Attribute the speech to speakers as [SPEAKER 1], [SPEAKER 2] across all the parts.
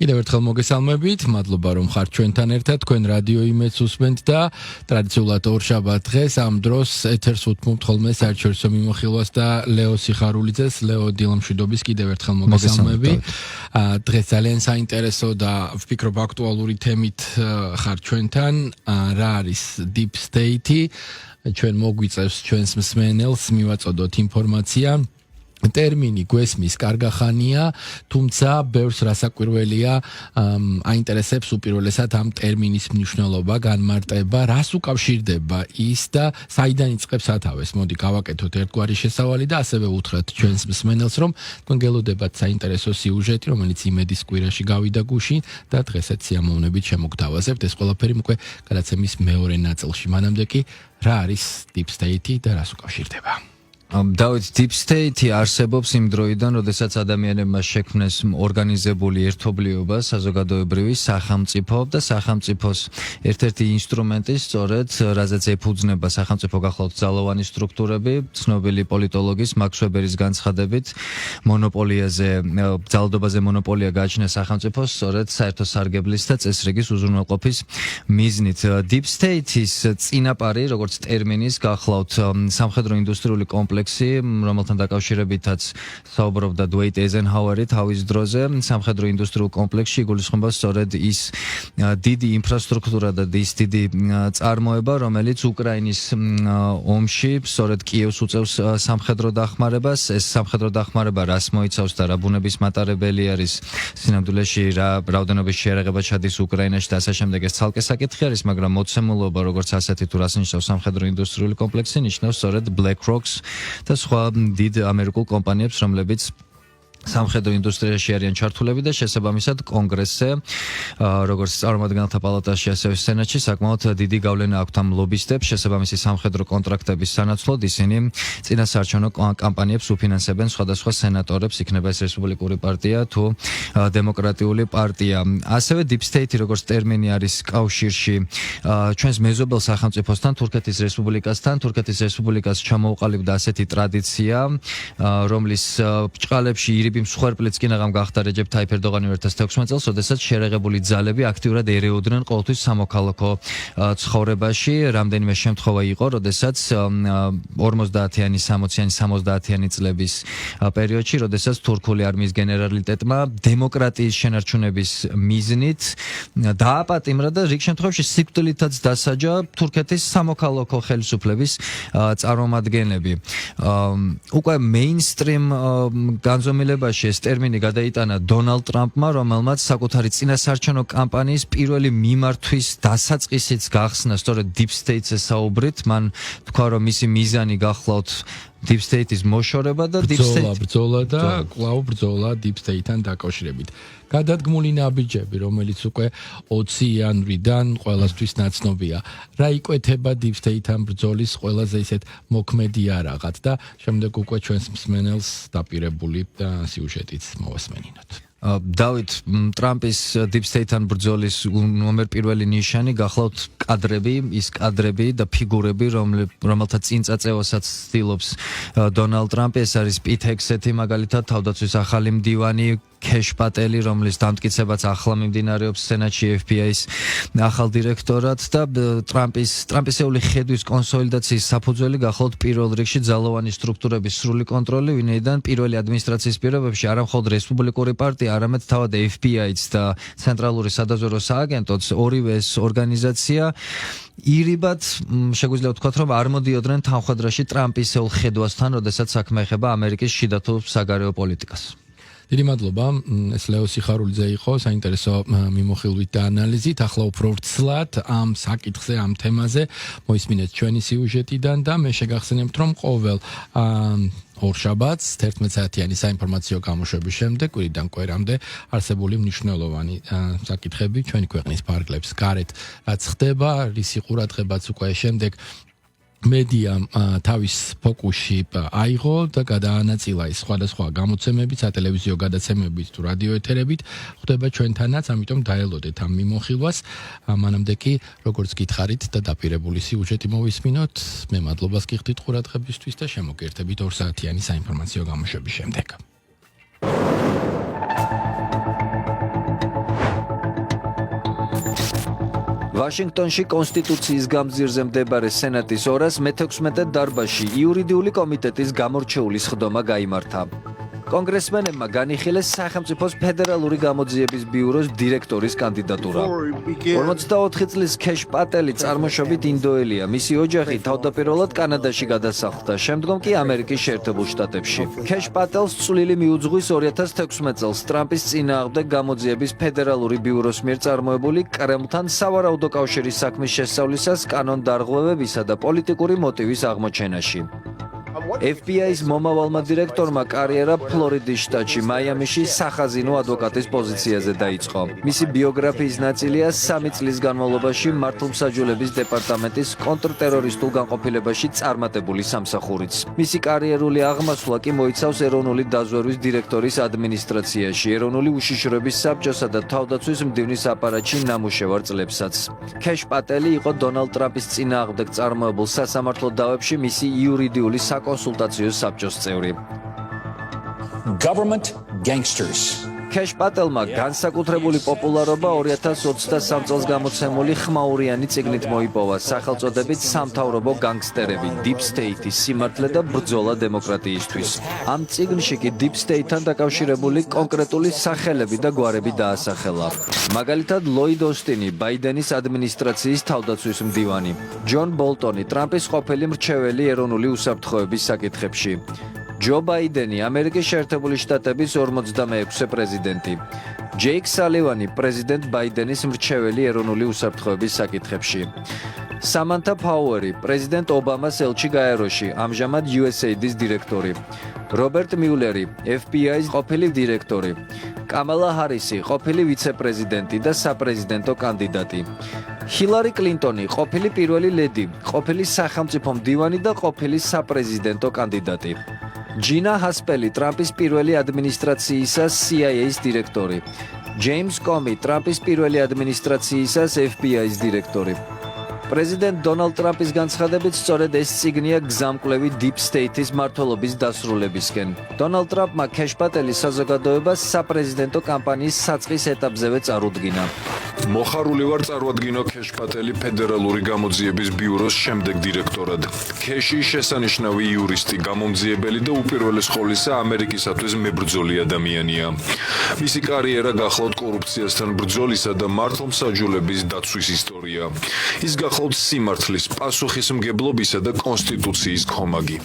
[SPEAKER 1] კიდევ ერთხელ მოგესალმებით, მადლობა რომ ხართ ჩვენთან ერთად, თქვენ რადიო იმედს უსმენთ და ტრადიციულად ორშაბათ დღეს ამ დროს ეთერს უთმობთ ხოლმე საერთაშორისო მიმოხილვას და ლეო სიხარულიძეს, ლეო დილამშვიდობის კიდევ ერთხელ მოგესალმები. დღეს ძალიან საინტერესო და ვფიქრობ აქტუალური თემით ხართ ჩვენთან, რა არის Deep State-ი, ჩვენ მოგვიწევს ჩვენს მსმენელს მივაწოდოთ ინფორმაცია. ტერმინი გვესმის კარგახანია, თუმცა ბევრს რასაკვირველია აინტერესებს უპირველესად ამ ტერმინის მნიშვნელობა, განმარტება, რას უკავშირდება ის და საიდან იწყებს სათავეს. მოდი გავაკეთოთ ერთგვარი შესავალი და ასევე უთხრათ ჩვენს მსმენელს, რომ თქვენ გელოდებათ საინტერესო სიუჟეტი, რომელიც იმედის კვირაში გავიდა გუშინ და დღესაც სიამოვნებით შემოგთავაზებთ. ეს ყველაფერი უკვე გადაცემის მეორე ნაწილში. მანამდე კი რა არის Deep State-ი და რას უკავშირდება?
[SPEAKER 2] დავით, Deep State-ი არსებობს იმ დროიდან, როდესაც ადამიანებმა შექმნეს ორგანიზებული ერთობლიობა, საზოგადოებრივი სახელმწიფო და სახელმწიფოს ერთ-ერთი ინსტრუმენტი, სწორედ რაზეც ეფუძნება სახელმწიფო გახლავთ ძალოვანი სტრუქტურები, ცნობილი პოლიტოლოგის მაქს ვებერის განცხადებით, მონოპოლიაზე, ძალადობაზე მონოპოლია გააჩნია სახელმწიფოს, სწორედ საერთო სარგებლის და წესრიგის უზრუნველყოფის მიზნით. Deep State-ის წინაპარი, როგორც ტერმინის გახლავთ სამხედრო ინდუსტრიული კომპლექსი, რომელთან დაკავშირებითაც საუბრობდა დუეიტ ეიზენჰაუერი თავის დროზე, სამხედრო ინდუსტრიულ კომპლექსში იგულისხმება სწორედ ის დიდი ინფრასტრუქტურა და ის დიდი წარმოება, რომელიც უკრაინის ომში სწორედ კიევს უწევს სამხედრო დახმარებას. ეს სამხედრო დახმარება რას მოიცავს და რა ბუნების მატარებელი არის, სინამდვილეში რა რაოდენობის შეერაღება ჩადის უკრაინაში და ასე შემდეგ, ეს ცალკე საკითხი არის, მაგრამ მოცემულობა როგორც ასეთი თუ რას ნიშნავს სამხედრო ინდუსტრიული კომპლექსი, ნიშნავს სწორედ BlackRock-ს და სხვა დიდ ამერიკულ კომპანიებს, რომლებიც სამხედრო ინდუსტრიაში არიან ჩართულები და შესაბამისად კონგრესზე, როგორც წარმომადგენელთა პალატაში, ასევე სენატში საკმაოდ დიდი გავლენა აქვთ ამ ლობისტებს, შესაბამისი სამხედრო კონტრაქტების სანაცვლოდ ისინი წინასაარჩევნო კამპანიებს უფინანსებენ სხვადასხვა სენატორებს, იქნება ეს რესპუბლიკური პარტია თუ დემოკრატიული პარტია. ასევე Deep State-ი როგორც ტერმინი არის კავშირში ჩვენს მეზობელ სახელმწიფოსთან, თურქეთის რესპუბლიკასთან. თურქეთის რესპუბლიკას ჩამოუყალიბდა ასეთი ტრადიცია, რომლის ბრჭყალებში მსხვერპლიც კინაღამ გახდა რეჯეფ თაიფ ერდოღანი 2016 წელს, როდესაც შეერაღებული ძალები აქტიურად ერეოდნენ ყოველთვის სამოქალაქო ცხოვრებაში. რამდენიმე შემთხვევა იყო, როდესაც 50-იანი, 60-იანი, 70-იანი წლების პერიოდში, როდესაც თურქული არმიის გენერალიტეტმა დემოკრატიის შენარჩუნების მიზნით დააპატიმრა და რიგ შემთხვევაში სიკვდილითაც დასაჯა თურქეთის სამოქალაქო ხელისუფლების წარმომადგენლები. უკვე მეინსტრიმ განზომილებაში ეს ტერმინი გადაიტანა დონალდ ტრამპმა, რომელმაც საკუთარი წინასაარჩევნო კამპანიის პირველი მიმართვის დასაწყისიც გახსნა სწორედ Deep State-ზე საუბრით. მან თქვა, რომ მისი მიზანი გახლავთ Deep State-ის მოშორება და
[SPEAKER 1] ბრძოლა და კვლავ ბრძოლა Deep State-თან დაკავშირებით. გადადგმული ნაბიჯები, რომელიც უკვე 20 იანვრიდან ყველასთვის ნაცნობია. რა იკვეთება Deep State-თან ბრძოლის ყველაზე ისეთ მოქმედი არაღად და შემდეგ უკვე ჩვენს მსმენელს დაპირებული სიუჟეტიც მოვასმენინოთ.
[SPEAKER 2] დავით, ტრამპის Deep State-თან ბრძოლის ნომერ პირველი ნიშანი გახლავთ კადრები, ის კადრები და ფიგურები, რომელთა წინწაწევასაც ცდილობს დონალდ ტრამპი. ეს არის პიტ ჰექსეთი, მაგალითად, თავდაცვის ახალი მდივანი, ქეშ პატელი, რომლის დამტკიცებაც ახლა მიმდინარეობს სენატში, FBI-ის ახალ დირექტორად და ტრამპისეული ხედვის კონსოლიდაციის საფუძველი გახლავთ პირველ რიგში ძალოვანი სტრუქტურების სრული კონტროლი, ვინაიდან პირველი ადმინისტრაციის პირობებში არა მხოლოდ რესპუბლიკური პარტია, არამედ თავად FBI-ც და ცენტრალური სადაზვერვო სააგენტოც, ორივე ეს ორგანიზაცია ირიბად შეგვიძლია ვთქვათ, რომ არ მოდიოდნენ თანხმდროში ტრამპისეულ ხედვასთან, როდესაც საქმე ეხება ამერიკის შიდა თუ საგარეო პოლიტიკას.
[SPEAKER 1] დიდი მადლობა, ეს ლეო სიხარულიძე იყო საინტერესო მიმოხილვით და ანალიზით. ახლა უფრო ვრცლად ამ საკითხზე, ამ თემაზე მოისმინეთ ჩვენი სიუჟეტიდან და მე შეგახსენებთ, რომ ყოველ ორშაბათს 11 საათიანი საინფორმაციო გამოშვების შემდეგ კვირიდან კვირამდე არსებული მნიშვნელოვანი საკითხები ჩვენი ქვეყნის ფარგლებს გარეთ რაც ხდება, რისი ყურადღებაც უკვე შემდეგ მედია თავის ფოკუსში აიღო და გადაანაწილა ის სხვადასხვა გამოცემებით, სატელევიზიო გადაცემებით თუ რადიო ეთერებით, ხდება ჩვენთანაც, ამიტომ დაელოდეთ ამ მიმოხილვას. მანამდე კი, როგორც გითხარით და დაპირებული სიუჟეტი მოვისმინოთ, მე მადლობას გიხდით ყურადღებისთვის და შემოგერთებით 2 საათიანი საინფორმაციო გამოშვების შემდეგ.
[SPEAKER 2] ვაშინგტონში კონსტიტუციის გამზირზე მდებარე სენატის 216 დარბაზში იურიდიული კომიტეტის გამორჩეული სხდომა გაიმართა. კონგრესმენებმა განიხილეს სახელმწიფოს ფედერალური გამოძიების ბიუროს დირექტორის კანდიდატურა. 44 წლის ქეშ პატელი წარმოშობით ინდოელია. მისი ოჯახი თავდაპირველად კანადაში გადასახლდა, შემდგომ კი ამერიკის შეერთებულ შტატებში. ქეშ პატელს წვლილი მიუძღვის 2016 წელს ტრამპის წინააღმდეგ გამოძიების ფედერალური ბიუროს მიერ წარმოებული კრემლთან სავარაუდო კავშირის საქმის შესწავლისას კანონდარღვევებისა და პოლიტიკური მოტივის აღმოჩენაში. FBI-ის მომავალმა დირექტორმა კარიერა ფლორიდის შტატში მაიამიში სახაზინო ადვოკატის პოზიციაზე დაიწყო. მისი ბიოგრაფიის ნაწილია 3 წლის განმავლობაში მართლმსაჯულების დეპარტამენტის კონტრტერორისტულ განყოფილებაში წარმატებული სამსახურიც. მისი კარიერული აღმასვლა კი მოიცავს ეროვნული დაზვერვის დირექტორის ადმინისტრაციაში, ეროვნული უშიშროების საბჭოსა და თავდაცვის მდივნის აპარატში ნამუშევარ წლებსაც. ქეშ პატელი იყო დონალდ ტრამპის წინააღმდეგ წარმოებულ სასამართლო დავებში მისი იურიდიული საკონსულტაციო საბჭოს წევრი.
[SPEAKER 3] Government gangsters.
[SPEAKER 2] ქეშ პატელმა განსაკუთრებული პოპულარობა 2023 წელს გამოცემული ხმაურიანი წიგნით მოიპოვა სახელწოდებით სამთავრობო განგსტერები, Deep State-ის სიმართლე და ბრძოლა დემოკრატიისთვის. ამ წიგნში კი Deep State-თან დაკავშირებული კონკრეტული სახელები და გვარები დაასახელა. მაგალითად, ლოიდ ოსტინი, ბაიდენის ადმინისტრაციის თავდაცვის მდივანი, ჯონ ბოლტონი, ტრამპის ყოფილი მრჩეველი ეროვნული უსაფრთხოების საკითხებში. ჯო ბაიდენი, ამერიკის შეერთებული შტატების 46-ე პრეზიდენტი. ჯეიკ სალივანი, პრეზიდენტ ბაიდენის მრჩეველი ეროვნული უსაფრთხოების საკითხებში. სამანთა ფაუერი, პრეზიდენტ ობამას ელჩი გაეროში, ამჟამად USAID-ის დირექტორი. რობერტ მიულერი, FBI-ის ყოფილი დირექტორი. კამალა ჰარისი, ყოფილი ვიცე-პრეზიდენტი და საპრეზიდენტო კანდიდატი. ჰილარი კლინტონი, ყოფილი პირველი ლედი, ყოფილი სახელმწიფო მდივანი და ყოფილი საპრეზიდენტო კანდიდატი. ჯინა ჰასპელი, ტრამპის პირველი ადმინისტრაციისას CIA-ის დირექტორი. ჯეიმს კომი, ტრამპის პირველი ადმინისტრაციისას FBI-ის დირექტორი. პრეზიდენტ დონალდ ტრამპის განცხადებით, სწორედ ეს წიგნია გზამკვლევი Deep State-ის მმართველობის დასრულებისკენ. დონალდ ტრამპმა ქეშ პატელის საზოგადოებას საპრეზიდენტო კამპანიის საწყის ეტაპზევე წარუდგინა.
[SPEAKER 4] მოხარული ვარ წარვადგინო ქეშ პატელი ფედერალური გამოძიების ბიუროს შემდეგ დირექტორად. ქეში შესანიშნავი იურისტი, გამომძიებელი და უპირველეს ყოვლისა ამერიკისათვის მებრძოლი ადამიანია. მისი კარიერა გახლავთ კორუფციასთან ბრძოლისა და მართლმსაჯულების დაცვის ისტორია. ის გახლავთ სიმართლის, პასუხისმგებლობისა და კონსტიტუციის ხომაგი.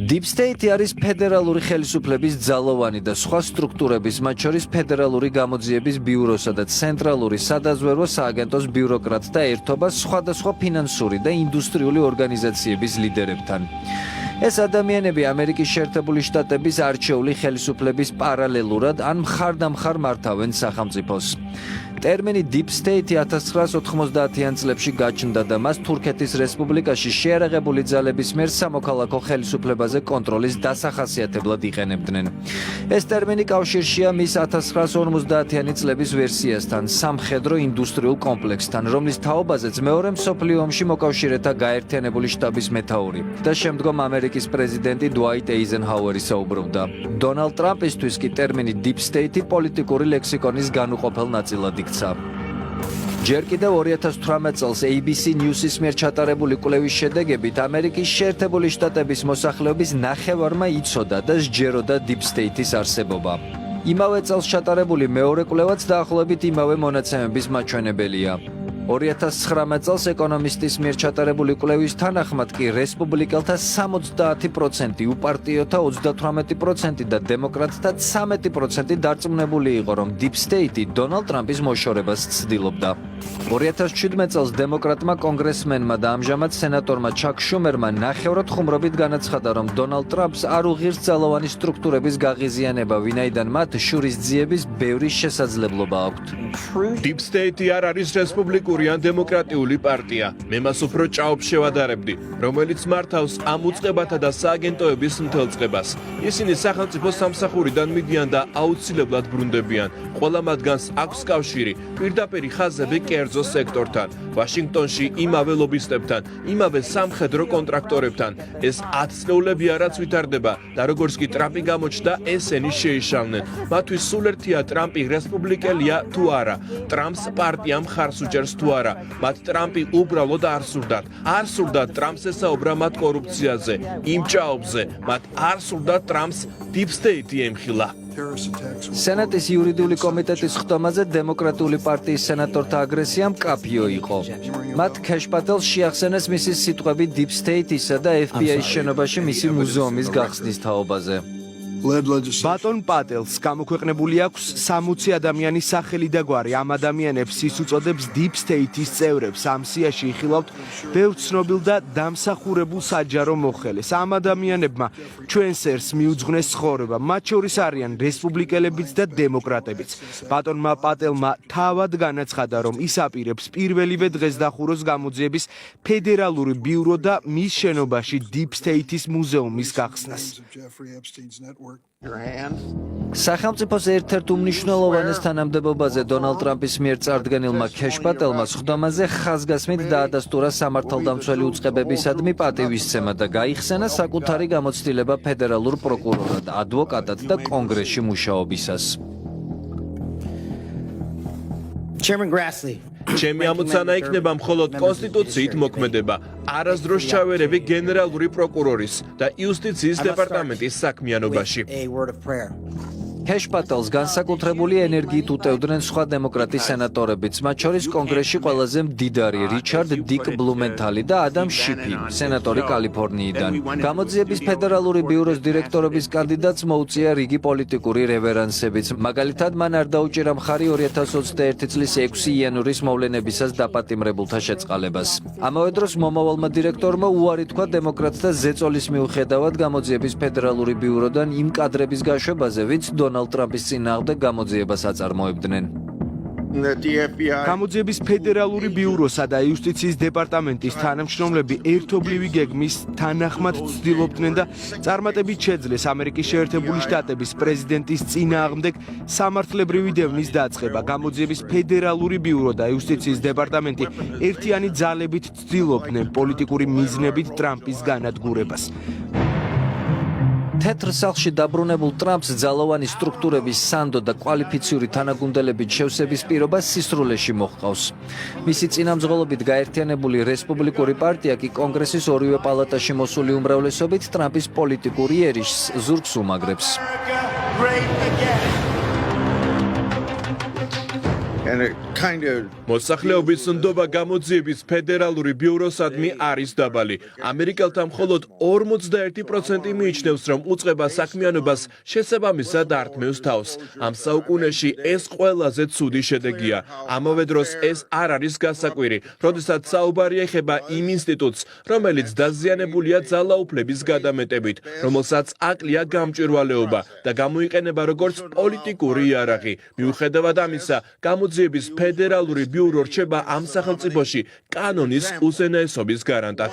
[SPEAKER 4] Deep State არის ფედერალური ხელისუფლების ძალოვანი და სხვა სტრუქტურების, მათ შორის ფედერალური გამოძიების ბიუროსა და ცენტრალური სადაზვერვო სააგენტოს ბიუროკრატთა ერთობა სხვადასხვა ფინანსური და ინდუსტრიული ორგანიზაციების ლიდერებთან. ეს ადამიანები ამერიკის შეერთებული შტატების არჩეული ხელისუფლების პარალელურად ან მხარდამხარ მართავენ სახელმწიფოს. ტერმინი Deep State 1990-იან წლებში გაჩნდა და მას თურქეთის რესპუბლიკაში შეერაღებული ძალების მიერ სამოქალაქო ხელისუფლებაზე კონტროლის დასახასიათებლად იყენებდნენ. ეს ტერმინი კავშირშია მის 1950-იანი წლების ვერსიასთან, სამხედრო ინდუსტრიულ კომპლექსთან, რომლის თაობაზეც მეორე მსოფლიო ომში მოკავშირეთა გაერთიანებული შტაბის მეთაური და შემდგომ ამერიკის პრეზიდენტი დუაიტ ეიზენჰაუერი საუბრობდა. დონალდ ტრამპისთვის კი ტერმინი Deep State პოლიტიკური ლექსიკონის განუყოფელ ნაწილად იქცა. ჯერ კიდევ 2018 წელს ABC News-ის მიერ ჩატარებული კვლევის შედეგებით ამერიკის შეერთებული შტატების მოსახლეობის ნახევარმა იცოდა და სჯეროდა Deep State-ის არსებობა. იმავე წელს ჩატარებული მეორე კვლევაც დაახლოებით იმავე მონაცემების მაჩვენებელია. 2019 წელს ეკონომისტის მიერ ჩატარებული კვლევის თანახმად კი რესპუბლიკელთა 70%, უპარტიოთა 38% და დემოკრატთა 13% დარწმუნებული იყო, რომ Deep State დონალდ ტრამპის მოშორებას ცდილობდა. 2017 წელს დემოკრატმა კონგრესმენმა და ამჟამად სენატორმა ჩაკ შუმერმა ნახევრად ხუმრობით განაცხადა, რომ დონალდ ტრამპს არ უღირს ძალოვანი სტრუქტურების გაღიზიანება, ვინაიდან მათ შურისძიების ბევრი შესაძლებლობა აქვთ.
[SPEAKER 5] Deep State არ არის რესპუბლიკური ან დემოკრატიული პარტია. მე მას უფრო ჭაობს შევადარებდი, რომელიც მართავს ამ უწყებათა და სააგენტოების მთელ წყებას. ისინი სახელმწიფო სამსახურიდან მიდიან და აუცილებლად ბრუნდებიან. ყველა მათგანს აქვს კავშირი, პირდაპირი ხაზები კერძო სექტორთან, ვაშინგტონში იმავე ლობისტებთან, იმავე სამხედრო კონტრაქტორებთან. ეს 10 წლები არაც ვითარდება და როგორც კი ტრამპი გამოჩნდა, ესენი შეიშალნენ. მათთვის სულ ერთია ტრამპი რესპუბლიკელია თუ არა, ტრამპს პარტია მხარს უჭერს თუ არა. მათ ტრამპი უბრალოდ არ სურდათ. არ სურდათ ტრამპს ესაუბრა მათ კორუფციაზე, იმ ჭაობზე. მათ არ სურდათ ტრამპს deep state-ი ემხილა.
[SPEAKER 2] სენატის იურიდიული კომიტეტის ხდომაზე დემოკრატიული პარტიის სენატორთა აგრესია მკაფიო იყო. მათ ქეშპატელს შეახსენეს მისი სიტყვები deep state-ისა და FBI-ის შენობაში მისი მუზეუმის გახსნის თაობაზე.
[SPEAKER 3] ბატონ პატელს გამოქვეყნებული აქვს 60 ადამიანის სახელი და გვარი. ამ ადამიანებს ის უწოდებს deep state-ის წევრებს. ამ სიაში იხილავთ ბევრ ცნობილ და დამსახურებულ საჯარო მოხელეს. ამ ადამიანებმა ჩვენს ერს მიუძღვნეს ცხოვრება. მათ შორის არიან რესპუბლიკელებიც და დემოკრატებიც. ბატონმა პატელმა თავად განაცხადა, რომ ის აპირებს პირველივე დღეს დახუროს გამოძიების ფედერალური ბიურო და მის შენობაში deep state-ის მუზეუმის გახსნას.
[SPEAKER 2] სახელმწიფოს ერთ-ერთ უმნიშვნელოვანეს თანამდებობაზე დონალდ ტრამპის მიერ წარდგენილმა ქეშპატელმა ხდომაზე ხაზგასმით დაადასტურა სამართალდამცველი უწყებებისადმი პატივისცემა და გაიხსენა საკუთარი გამოცდილება ფედერალურ პროკურორად, ადვოკატად და კონგრესში მუშაობისას.
[SPEAKER 5] ჩემი ამოცანა იქნება მხოლოდ კონსტიტუციით მოქმედება. არასდროს ჩავერევი გენერალური პროკურორის და იუსტიციის დეპარტამენტის საქმიანობაში.
[SPEAKER 2] ქეშპატელს განსაკუთრებული ენერგიით უტევდნენ სხვა დემოკრატი სენატორებიც, მათ შორის კონგრესში ყველაზე მდიდარი რიჩარდ დიკ ბლუმენთალი და ადამ შიფი, სენატორი კალიფორნიიდან. გამოძიების ფედერალური ბიუროს დირექტორობის კანდიდატს მოუწია რიგი პოლიტიკური რევერანსებიც. მაგალითად, მან არ დაუჭირა მხარი 2021 წლის 6 იანვრის მოვლენებისას დაპატიმრებულთა შეწყალებას. ამავე დროს მომავალმა დირექტორმა უარი თქვა დემოკრატთა ზეწოლის მიუხედავად გამოძიების ფედერალური ბიუროდან იმ კადრების გაშვებაზე, ვინც დონალდ ტრამპის წინააღმდეგ გამოძიებას აწარმოებდნენ.
[SPEAKER 3] გამოძიების ფედერალური ბიუროსა და იუსტიციის დეპარტამენტის თანამშრომლები ერთობლივი გეგმის თანახმად ცდილობდნენ და წარმატებით შეძლეს ამერიკის შეერთებული შტატების პრეზიდენტის წინააღმდეგ სამართლებრივი დევნის დაწყება. გამოძიების ფედერალური ბიურო და იუსტიციის დეპარტამენტი ერთიანი ძალებით ცდილობდნენ პოლიტიკური მიზნებით ტრამპის განადგურებას.
[SPEAKER 2] თეთრ სახლში დაბრუნებულ ტრამპს ძალოვანი სტრუქტურების სანდო და კვალიფიციური თანაგუნდელებით შევსების პირობა სისრულეში მოჰყავს. მისი წინამძღოლობით გაერთიანებული რესპუბლიკური პარტია კი კონგრესის ორივე პალატაში მოსული უმრავლესობით ტრამპის პოლიტიკური ერიშს ზურგს უმაგრებს.
[SPEAKER 5] მოსახლეობის ნდობა გამოძიების ფედერალური ბიუროსადმი არის დაბალი. ამერიკელთა მხოლოდ 41% მიიჩნევს, რომ უწყება საქმიანობას შესაბამისად ართმევს თავს. ამ საუკუნეში ეს ყველაზე ცუდი შედეგია. ამავე დროს ეს არ არის გასაკვირი, როდესაც საუბარი ეხება იმ ინსტიტუტს, რომელიც დაზიანებულია ძალაუფლების გადამეტებით, რომელსაც აკლია გამჭვირვალეობა და გამოიყენება როგორც პოლიტიკური იარაღი. მიუხედავად ამისა, გამოძიების ფედერალური ბიურო რჩება ამ სახელმწიფოში კანონის უზენაესობის გარანტად.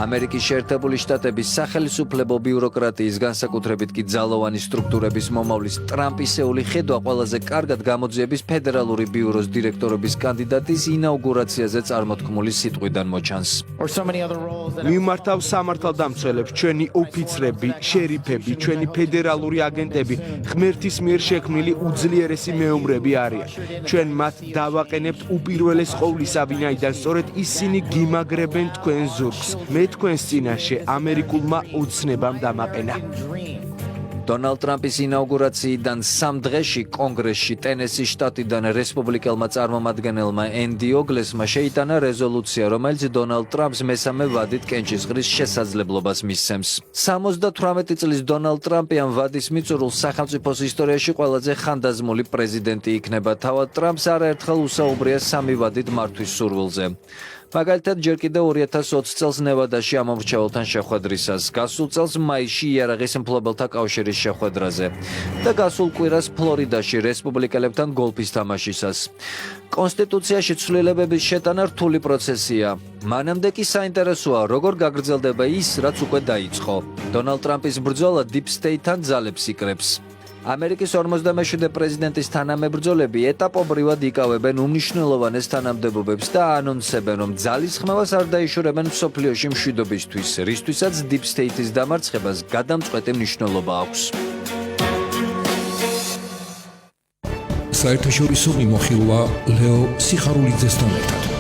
[SPEAKER 2] ამერიკის შეერთებული შტატების სახელმწიფო ბიუროკრატიის განსაკუთრებით კი ძალოვანი სტრუქტურების მომავლის ტრამპისეული ხედვა ყველაზე კარგად გამოძიების ფედერალური ბიუროს დირექტორობის კანდიდატის ინაუგურაციაზე წარმოთქმული სიტყვიდან მოჩანს.
[SPEAKER 3] მიმართავ სამართალდამცველებს ჩვენი ოფიცრები, შერიფები, ჩვენი ფედერალური აგენტები ღმერთის მიერ შექმნილი უძლიერესი მეომრები არიან. ჩვენ მათ დავაყენებთ უპირველეს ყოვლისა, ვინაიდან სწორედ ისინი გიმაგრებენ თქვენ ზურგს. მე თქვენს წინაშე ამერიკულმა ოცნებამ დამაყენა.
[SPEAKER 2] დონალდ ტრამპის ინაუგურაციიდან 3 დღეში კონგრესში ტენესის შტატიდან რესპუბლიკელმა წარმომადგენელმა ენდი ოგლესმა შეიტანა რეზოლუცია, რომელიც დონალდ ტრამპს მესამე ვადით კენჭისყრის შესაძლებლობას მისცემს. 78 წლის დონალდ ტრამპი ამ ვადის მიწურულს სახელმწიფოს ისტორიაში ყველაზე ხანდაზმული პრეზიდენტი იქნება. თავად ტრამპს არაერთხელ უსაუბრია 3 ვადით მართვის სურვილზე. მაგალითად, ჯერ კიდევ 2020 წელს ნევადაში ამომრჩეველთან შეხვედრისას, გასულ წელს მაისში იარაღის მფლობელთა კავშირის შეხვედრაზე და გასულ კვირას ფლორიდაში რესპუბლიკელებთან გოლფის თამაშისას. კონსტიტუციაში ცვლილებების შეტანა რთული პროცესია. მანამდე კი საინტერესოა, როგორ გაგრძელდება ის, რაც უკვე დაიწყო. დონალდ ტრამპის ბრძოლა deep state-თან ძალებს იკრებს. ამერიკის 47-მე პრეზიდენტის თანამებრძოლები ეტაპობრივად იკავებენ უმნიშვნელოვანეს თანამდებობებს და ანონსებენ, რომ ძალისხმევას არ დაიშურებენ მსოფლიოში მშვიდობისთვის, რისთვისაც Deep State-ის დამარცხებას გადამწყვეტი მნიშვნელობა აქვს.
[SPEAKER 6] საერთაშორისო მიმოხილვა ლეო სიხარულიძესთან ერთად.